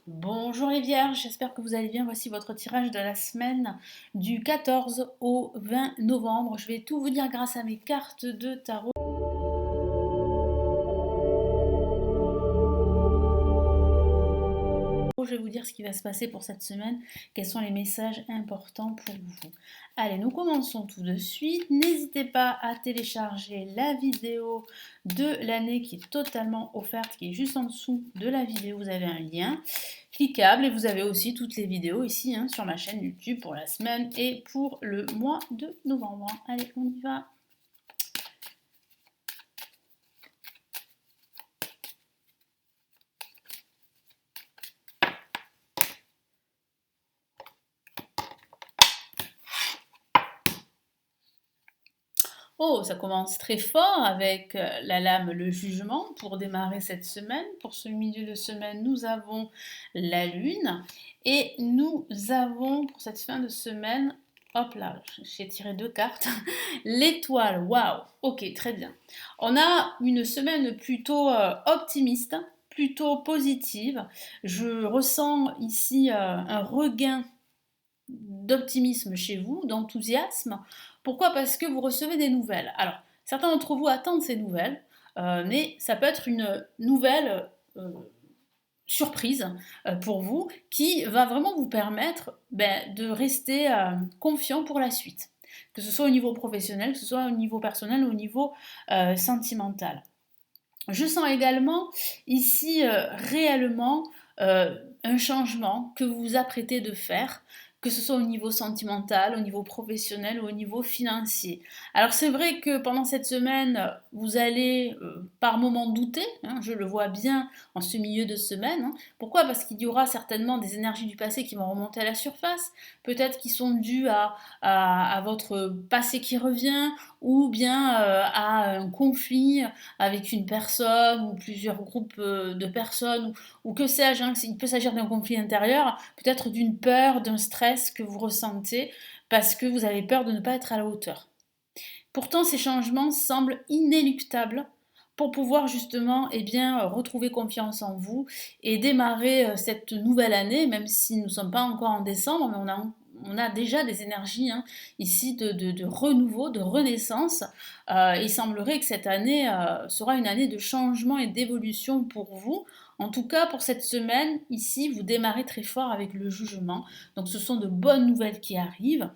Bonjour les vierges, j'espère que vous allez bien. Voici votre tirage de la semaine du 14 au 20 novembre. Je vais tout vous dire grâce à mes cartes de tarot. Je vais vous dire ce qui va se passer pour cette semaine, quels sont les messages importants pour vous. Allez, nous commençons tout de suite. N'hésitez pas à télécharger la vidéo de l'année qui est totalement offerte, qui est juste en dessous de la vidéo. Vous avez un lien cliquable et vous avez aussi toutes les vidéos ici sur ma chaîne YouTube pour la semaine et pour le mois de novembre. Allez, on y va. Oh, ça commence très fort avec la lame, le jugement pour démarrer cette semaine. Pour ce milieu de semaine, nous avons la lune et nous avons pour cette fin de semaine, hop là, j'ai tiré deux cartes, l'étoile. Waouh, ok, très bien. On a une semaine plutôt optimiste, plutôt positive. Je ressens ici un regain d'optimisme chez vous, d'enthousiasme. Pourquoi? Parce que vous recevez des nouvelles. Alors, certains d'entre vous attendent ces nouvelles, mais ça peut être une nouvelle surprise pour vous qui va vraiment vous permettre de rester confiant pour la suite. Que ce soit au niveau professionnel, que ce soit au niveau personnel ou au niveau sentimental. Je sens également ici réellement un changement que vous vous apprêtez de faire, que ce soit au niveau sentimental, au niveau professionnel ou au niveau financier. Alors c'est vrai que pendant cette semaine, vous allez par moments douter, je le vois bien en ce milieu de semaine. Pourquoi? Parce qu'il y aura certainement des énergies du passé qui vont remonter à la surface, peut-être qui sont dues à votre passé qui revient, ou bien à un conflit avec une personne ou plusieurs groupes de personnes ou que sais-je, il peut s'agir d'un conflit intérieur, peut-être d'une peur, d'un stress que vous ressentez parce que vous avez peur de ne pas être à la hauteur. Pourtant, ces changements semblent inéluctables pour pouvoir justement retrouver confiance en vous et démarrer cette nouvelle année, même si nous ne sommes pas encore en décembre, mais on a déjà des énergies ici de renouveau, de renaissance. Il semblerait que cette année sera une année de changement et d'évolution pour vous. En tout cas, pour cette semaine, ici, vous démarrez très fort avec le jugement. Donc, ce sont de bonnes nouvelles qui arrivent.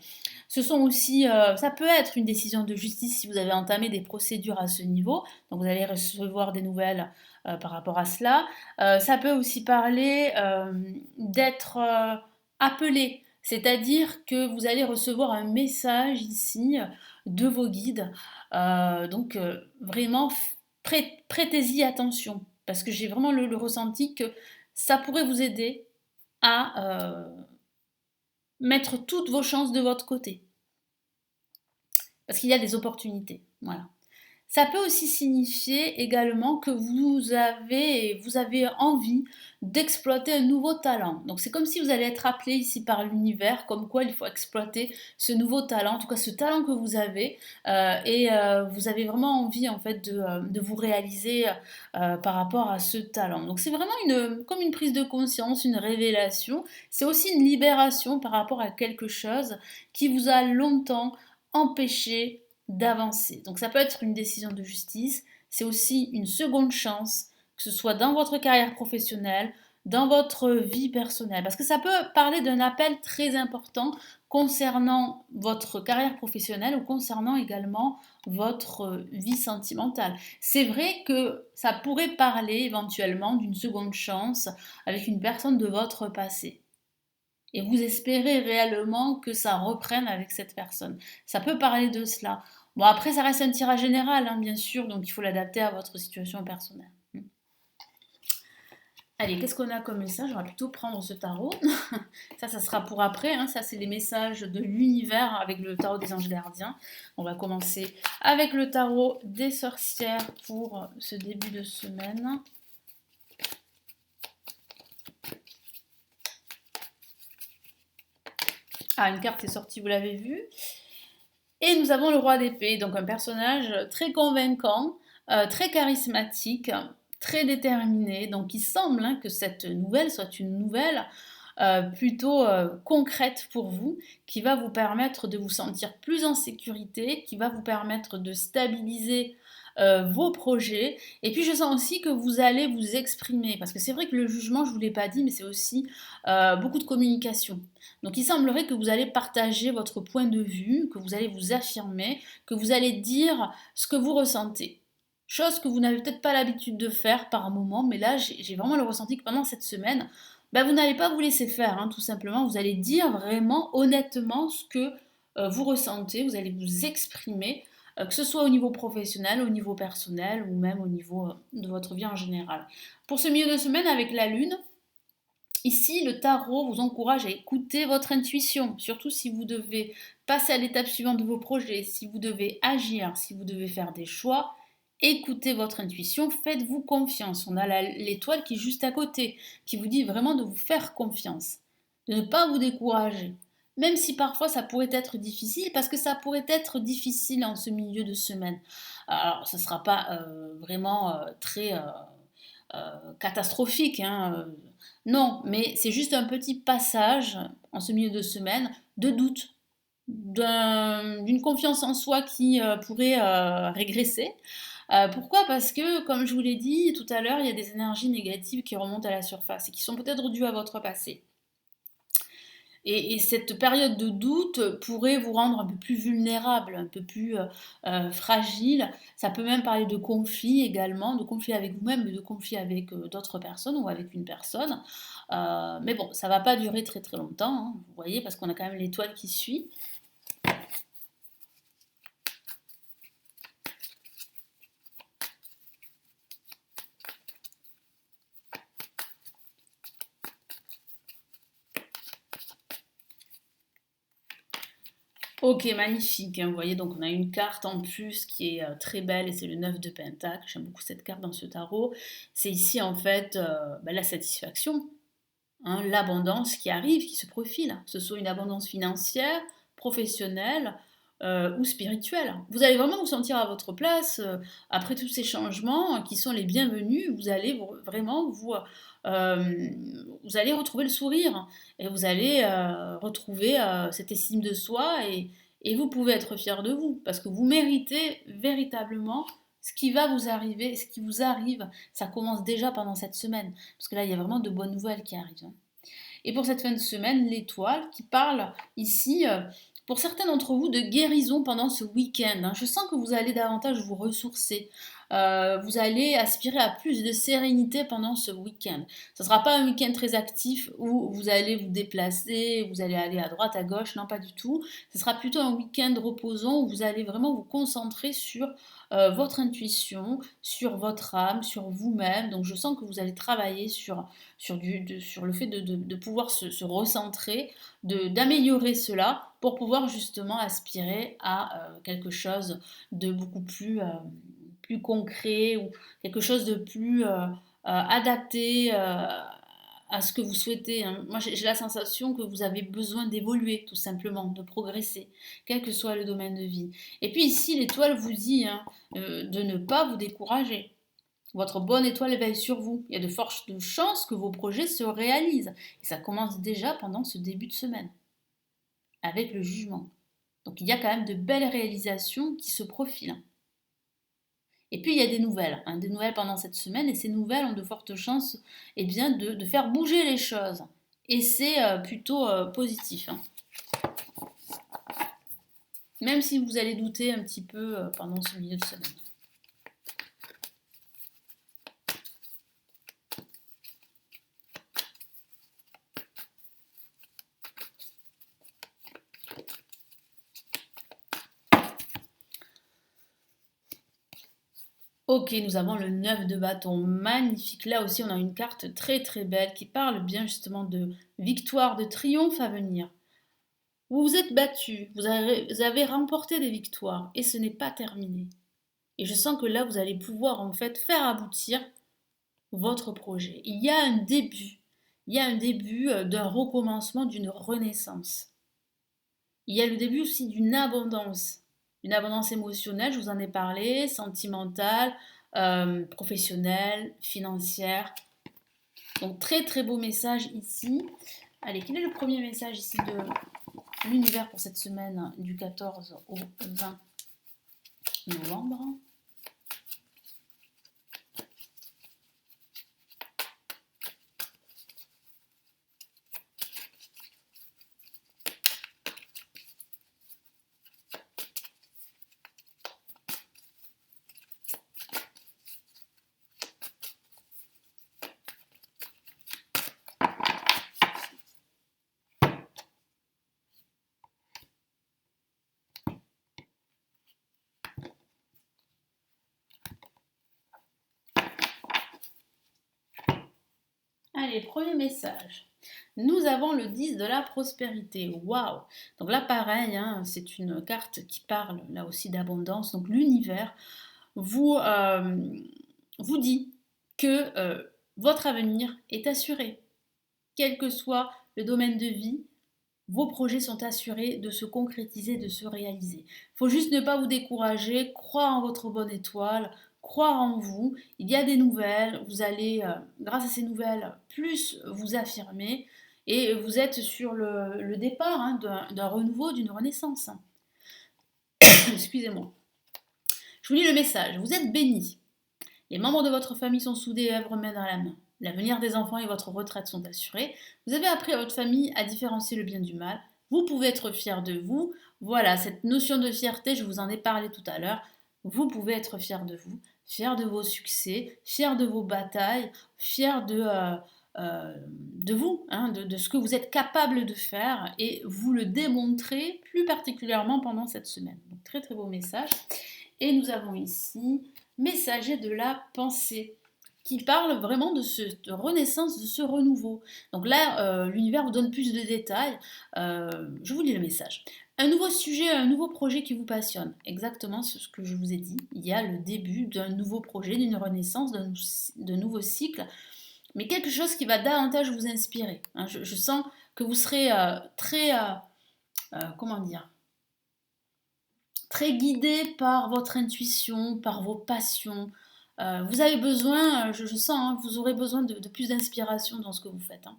Ce sont aussi, ça peut être une décision de justice si vous avez entamé des procédures à ce niveau. Donc, vous allez recevoir des nouvelles par rapport à cela. Ça peut aussi parler d'être appelé, c'est-à-dire que vous allez recevoir un message ici de vos guides. Vraiment, prêtez-y attention, parce que j'ai vraiment le ressenti que ça pourrait vous aider à mettre toutes vos chances de votre côté. Parce qu'il y a des opportunités. Voilà. Ça peut aussi signifier également que vous avez envie d'exploiter un nouveau talent. Donc c'est comme si vous allez être appelé ici par l'univers, comme quoi il faut exploiter ce nouveau talent, en tout cas ce talent que vous avez, vous avez vraiment envie en fait de vous réaliser par rapport à ce talent. Donc c'est vraiment comme une prise de conscience, une révélation. C'est aussi une libération par rapport à quelque chose qui vous a longtemps empêché d'avancer. Donc ça peut être une décision de justice, c'est aussi une seconde chance, que ce soit dans votre carrière professionnelle, dans votre vie personnelle. Parce que ça peut parler d'un appel très important concernant votre carrière professionnelle ou concernant également votre vie sentimentale. C'est vrai que ça pourrait parler éventuellement d'une seconde chance avec une personne de votre passé. Et vous espérez réellement que ça reprenne avec cette personne. Ça peut parler de cela. Bon, après, ça reste un tirage général, bien sûr, donc il faut l'adapter à votre situation personnelle. Allez, qu'est-ce qu'on a comme message? On va plutôt prendre ce tarot. Ça sera pour après. Ça, c'est les messages de l'univers avec le tarot des anges gardiens. On va commencer avec le tarot des sorcières pour ce début de semaine. Ah, une carte est sortie, vous l'avez vu. Et nous avons le roi d'épée, donc un personnage très convaincant, très charismatique, très déterminé. Donc il semble que cette nouvelle soit une nouvelle plutôt concrète pour vous, qui va vous permettre de vous sentir plus en sécurité, qui va vous permettre de stabiliser vos projets. Et puis je sens aussi que vous allez vous exprimer, parce que c'est vrai que le jugement, je ne vous l'ai pas dit, mais c'est aussi beaucoup de communication. Donc il semblerait que vous allez partager votre point de vue, que vous allez vous affirmer, que vous allez dire ce que vous ressentez. Chose que vous n'avez peut-être pas l'habitude de faire par moment, mais là j'ai vraiment le ressenti que pendant cette semaine, bah, vous n'allez pas vous laisser faire, tout simplement. Vous allez dire vraiment honnêtement ce que vous ressentez, vous allez vous exprimer, que ce soit au niveau professionnel, au niveau personnel ou même au niveau de votre vie en général. Pour ce milieu de semaine avec la Lune, ici le tarot vous encourage à écouter votre intuition, surtout si vous devez passer à l'étape suivante de vos projets, si vous devez agir, si vous devez faire des choix. Écoutez votre intuition, faites-vous confiance. On a l'étoile qui est juste à côté, qui vous dit vraiment de vous faire confiance, de ne pas vous décourager. Même si parfois ça pourrait être difficile, parce que ça pourrait être difficile en ce milieu de semaine. Alors, ce ne sera pas vraiment très catastrophique, non, mais c'est juste un petit passage en ce milieu de semaine de doute, d'une confiance en soi qui pourrait régresser. Pourquoi? Parce que, comme je vous l'ai dit tout à l'heure, il y a des énergies négatives qui remontent à la surface et qui sont peut-être dues à votre passé. Et cette période de doute pourrait vous rendre un peu plus vulnérable, un peu plus fragile. Ça peut même parler de conflit également, de conflit avec vous-même, mais de conflit avec d'autres personnes ou avec une personne. Mais bon, ça ne va pas durer très très longtemps, vous voyez, parce qu'on a quand même l'étoile qui suit. Ok, magnifique, vous voyez, donc on a une carte en plus qui est très belle et c'est le 9 de Pentacle. J'aime beaucoup cette carte dans ce tarot. C'est ici en fait la satisfaction, l'abondance qui arrive, qui se profile, que ce soit une abondance financière, professionnelle ou spirituelle. Vous allez vraiment vous sentir à votre place après tous ces changements qui sont les bienvenus. Vous allez vraiment vous allez retrouver le sourire et vous allez retrouver cette estime de soi et vous pouvez être fier de vous parce que vous méritez véritablement ce qui va vous arriver, ce qui vous arrive. Ça commence déjà pendant cette semaine parce que là il y a vraiment de bonnes nouvelles qui arrivent. Et pour cette fin de semaine, l'étoile qui parle ici, pour certains d'entre vous, de guérison pendant ce week-end. Je sens que vous allez davantage vous ressourcer. Vous allez aspirer à plus de sérénité pendant ce week-end. Ce ne sera pas un week-end très actif où vous allez vous déplacer, vous allez aller à droite, à gauche, non pas du tout. Ce sera plutôt un week-end reposant où vous allez vraiment vous concentrer sur votre intuition, sur votre âme, sur vous-même. Donc je sens que vous allez travailler sur le fait de pouvoir se recentrer, d'améliorer cela pour pouvoir justement aspirer à quelque chose de beaucoup plus concret ou quelque chose de plus adapté à ce que vous souhaitez. Moi, j'ai la sensation que vous avez besoin d'évoluer, tout simplement, de progresser, quel que soit le domaine de vie. Et puis ici, l'étoile vous dit de ne pas vous décourager. Votre bonne étoile veille sur vous. Il y a de fortes chances que vos projets se réalisent. Et ça commence déjà pendant ce début de semaine, avec le jugement. Donc il y a quand même de belles réalisations qui se profilent. Et puis il y a des nouvelles pendant cette semaine, et ces nouvelles ont de fortes chances de faire bouger les choses. Et c'est plutôt positif. Même si vous allez douter un petit peu pendant ce milieu de semaine. Ok, nous avons le 9 de bâton, magnifique. Là aussi, on a une carte très très belle qui parle bien justement de victoire, de triomphe à venir. Vous vous êtes battu, vous avez remporté des victoires et ce n'est pas terminé. Et je sens que là, vous allez pouvoir en fait faire aboutir votre projet. Il y a un début. Il y a un début d'un recommencement, d'une renaissance. Il y a le début aussi d'une abondance émotionnelle, je vous en ai parlé, sentimentale, professionnelle, financière. Donc très très beau message ici. Allez, quel est le premier message ici de l'univers pour cette semaine du 14 au 20 novembre? Allez, premier message. Nous avons le 10 de la prospérité. Waouh! Donc là, pareil, hein, c'est une carte qui parle là aussi d'abondance. Donc l'univers vous, vous dit que votre avenir est assuré. Quel que soit le domaine de vie, vos projets sont assurés de se concrétiser, de se réaliser. Il faut juste ne pas vous décourager, croire en votre bonne étoile, croire en vous. Il y a des nouvelles, vous allez, grâce à ces nouvelles, plus vous affirmer et vous êtes sur le départ hein, d'un renouveau, d'une renaissance. Excusez-moi. Je vous lis le message. Vous êtes bénis. Les membres de votre famille sont soudés et œuvrent main dans la main. L'avenir des enfants et votre retraite sont assurés. Vous avez appris à votre famille à différencier le bien du mal. Vous pouvez être fier de vous. Voilà, cette notion de fierté, je vous en ai parlé tout à l'heure. Vous pouvez être fier de vous, fier de vos succès, fier de vos batailles, fier de vous, hein, de ce que vous êtes capable de faire et vous le démontrez plus particulièrement pendant cette semaine. Donc, très très beau message. Et nous avons ici messager de la pensée qui parle vraiment de cette renaissance, de ce renouveau. Donc là, l'univers vous donne plus de détails. Je vous lis le message. Un nouveau sujet, un nouveau projet qui vous passionne. Exactement ce que je vous ai dit. Il y a le début d'un nouveau projet, d'une renaissance, d'un nouveau cycle, mais quelque chose qui va davantage vous inspirer. Hein, je sens que vous serez très, comment dire, très guidé par votre intuition, par vos passions. Vous avez besoin, je sens, hein, vous aurez besoin de plus d'inspiration dans ce que vous faites. Hein.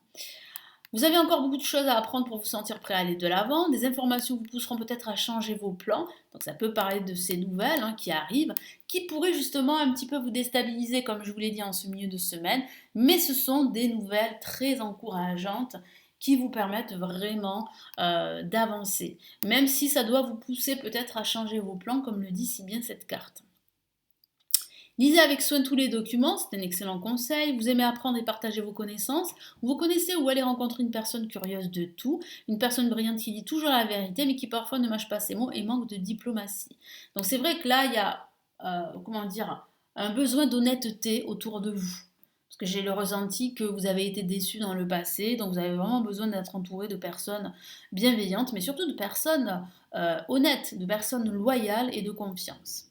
Vous avez encore beaucoup de choses à apprendre pour vous sentir prêt à aller de l'avant. Des informations vous pousseront peut-être à changer vos plans. Donc ça peut parler de ces nouvelles hein, qui arrivent, qui pourraient justement un petit peu vous déstabiliser, comme je vous l'ai dit en ce milieu de semaine. Mais ce sont des nouvelles très encourageantes qui vous permettent vraiment d'avancer. Même si ça doit vous pousser peut-être à changer vos plans, comme le dit si bien cette carte. Lisez avec soin tous les documents, c'est un excellent conseil. Vous aimez apprendre et partager vos connaissances. Vous connaissez ou allez rencontrer une personne curieuse de tout, une personne brillante qui dit toujours la vérité, mais qui parfois ne mâche pas ses mots et manque de diplomatie. Donc c'est vrai que là, il y a, comment dire, un besoin d'honnêteté autour de vous. Parce que j'ai le ressenti que vous avez été déçu dans le passé, donc vous avez vraiment besoin d'être entouré de personnes bienveillantes, mais surtout de personnes honnêtes, de personnes loyales et de confiance.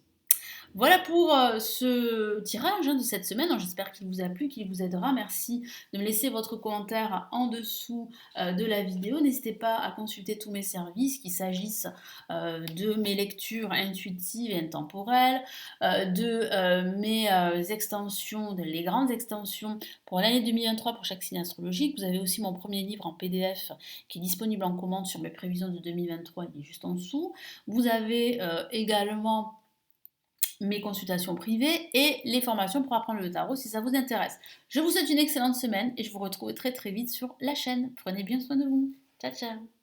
Voilà pour ce tirage hein, de cette semaine. J'espère qu'il vous a plu, qu'il vous aidera. Merci de me laisser votre commentaire en dessous de la vidéo. N'hésitez pas à consulter tous mes services, qu'il s'agisse de mes lectures intuitives et intemporelles, de mes extensions, les grandes extensions pour l'année 2023 pour chaque signe astrologique. Vous avez aussi mon premier livre en PDF qui est disponible en commande sur mes prévisions de 2023, il est juste en dessous. Vous avez également mes consultations privées et les formations pour apprendre le tarot si ça vous intéresse. Je vous souhaite une excellente semaine et je vous retrouve très très vite sur la chaîne. Prenez bien soin de vous. Ciao ciao.